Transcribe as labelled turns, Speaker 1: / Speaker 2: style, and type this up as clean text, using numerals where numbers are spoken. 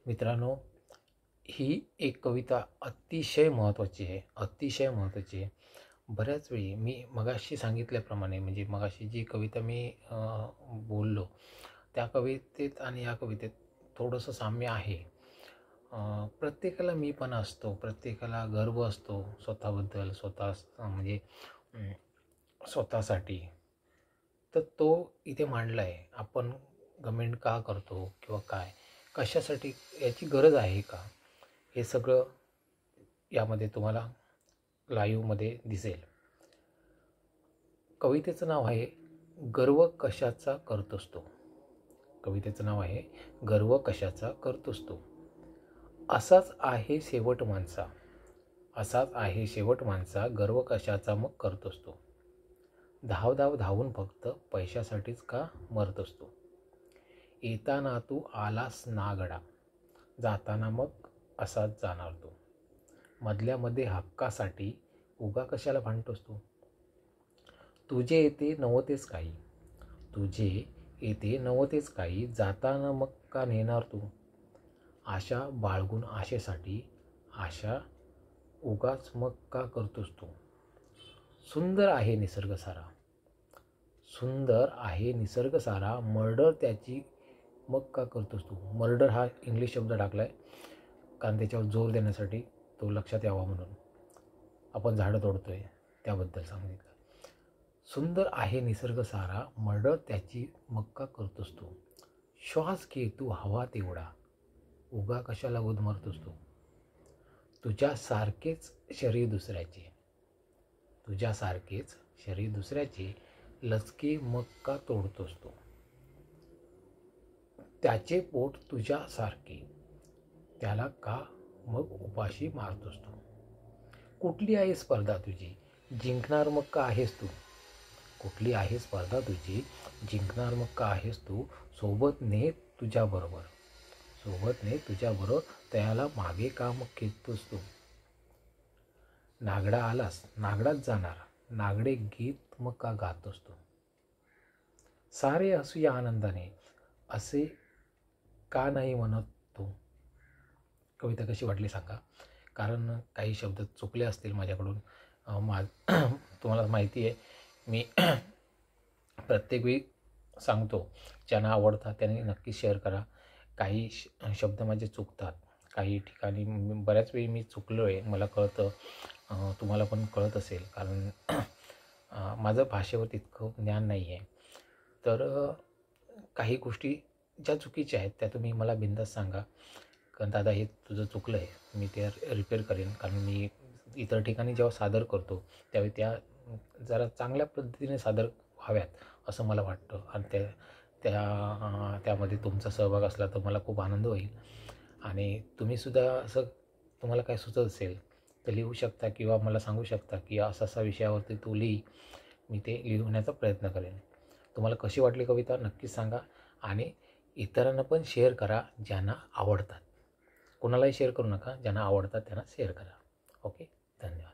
Speaker 1: मित्रांनो, ही एक कविता अतिशय महत्त्वाची आहे, अतिशय महत्त्वाची आहे. बऱ्याच वेळी मी मगाशी सांगितल्याप्रमाणे म्हणजे मगाशी जी कविता मी बोललो, त्या कवितेत आणि या कवितेत थोडंसं साम्य आहे. प्रत्येकाला मीपणा असतो, प्रत्येकाला गर्व असतो स्वतःबद्दल, म्हणजे अं, स्वतःसाठी. तर तो इथे मांडला आहे. आपण घमेंड का करतो किंवा काय, कशासाठी, याची गरज आहे का? हे सगळं यामध्ये तुम्हाला लाईव्हमध्ये दिसेल. कवितेचं नाव आहे गर्व कशाचा करतोस तू. कवितेचं नाव आहे गर्व कशाचा करतोस तू. असाच आहे शेवट माणसा, असाच आहे शेवट माणसा, गर्व कशाचा मग करतोस तू. धाव धाव धावून फक्त पैशासाठीच का मरतोस तू. येताना तू आलास नागडा, जाताना मग असाच जाणार तू. मधल्या मध्ये हक्कासाठी उगा कशाला भांडतोस तू. तुझे येते नव्हतेच काही, तुझे येते नव्हतेच काही, जाताना मग का नेणार तू. आशा बाळगून आशेसाठी, आशा उगाच मग का करतोस तू. सुंदर आहे निसर्ग सारा, सुंदर आहे निसर्ग सारा, मर्डर त्याची मग का करतोस तू. मर्डर हा इंग्लिश शब्द टाकला आहे कारण त्याच्यावर जोर देण्यासाठी, तो लक्षात यावा म्हणून. आपण झाडं तोडतोय त्याबद्दल सांगितलं. सुंदर आहे निसर्ग सारा, मर्डर त्याची मग का करतोस तू. श्वास घे तू हवा तेवढा, उगा कशाला गुदमरतोस तू. तुझ्यासारखेच शरीर दुसऱ्याचे, तुझ्यासारखेच शरीर दुसऱ्याचे, लचके मग का तोडतोस तू. त्याचे पोट तुझ्यासारखे, त्याला का मग उपाशी मारतोस तू. कुठली आहे स्पर्धा तुझी, जिंकणार मग का आहेस तू. कुठली आहे स्पर्धा तुझी, जिंकणार मग का आहेस तू. सोबत ने तुझ्याबरोबर, सोबत ने तुझ्याबरोबर, त्याला मागे का मग खेचतोस तू. नागडा आलास नागडाच जाणार, नागडे गीत मग का गातोस तू. सारे हसूया आनंदाने, असे का नाही म्हणत तू. कविता कशी वाटली सांगा. कारण काही शब्द चुकले असतील माझ्याकडून. तुम्हाला माहिती आहे मी प्रत्येक वेळी सांगतो, ज्यांना आवडतात त्यांनी नक्की शेअर करा. काही शब्द माझे चुकतात, काही ठिकाणी बऱ्याच वेळी मी चुकलो आहे, मला कळतं. तुम्हाला पण कळत असेल कारण माझं भाषेवर तितकं ज्ञान नाही आहे. तर काही गोष्टी ज्या चुकीच्या आहेत त्या तुम्ही मला बिनधास्त सांगा. कारण दादा हे तुझं चुकलं आहे, मी ते रिपेअर करेन. कारण मी इतर ठिकाणी जेव्हा सादर करतो त्यावेळी त्या जरा चांगल्या पद्धतीने सादर व्हाव्यात असं मला वाटतं. आणि त्यामध्ये तुमचा सहभाग असला तर मला खूप आनंद होईल. आणि तुम्हीसुद्धा असं तुम्हाला काय सुचत असेल तर लिहू शकता किंवा मला सांगू शकता की असा असा विषयावरती तू लिही, मी ते लिहिण्याचा प्रयत्न करेन. तुम्हाला कशी वाटली कविता नक्कीच सांगा. आणि इतरांना पण शेअर करा ज्यांना आवडतात. कोणालाही शेअर करू नका, ज्यांना आवडतात त्यांना शेअर करा. ओके, धन्यवाद.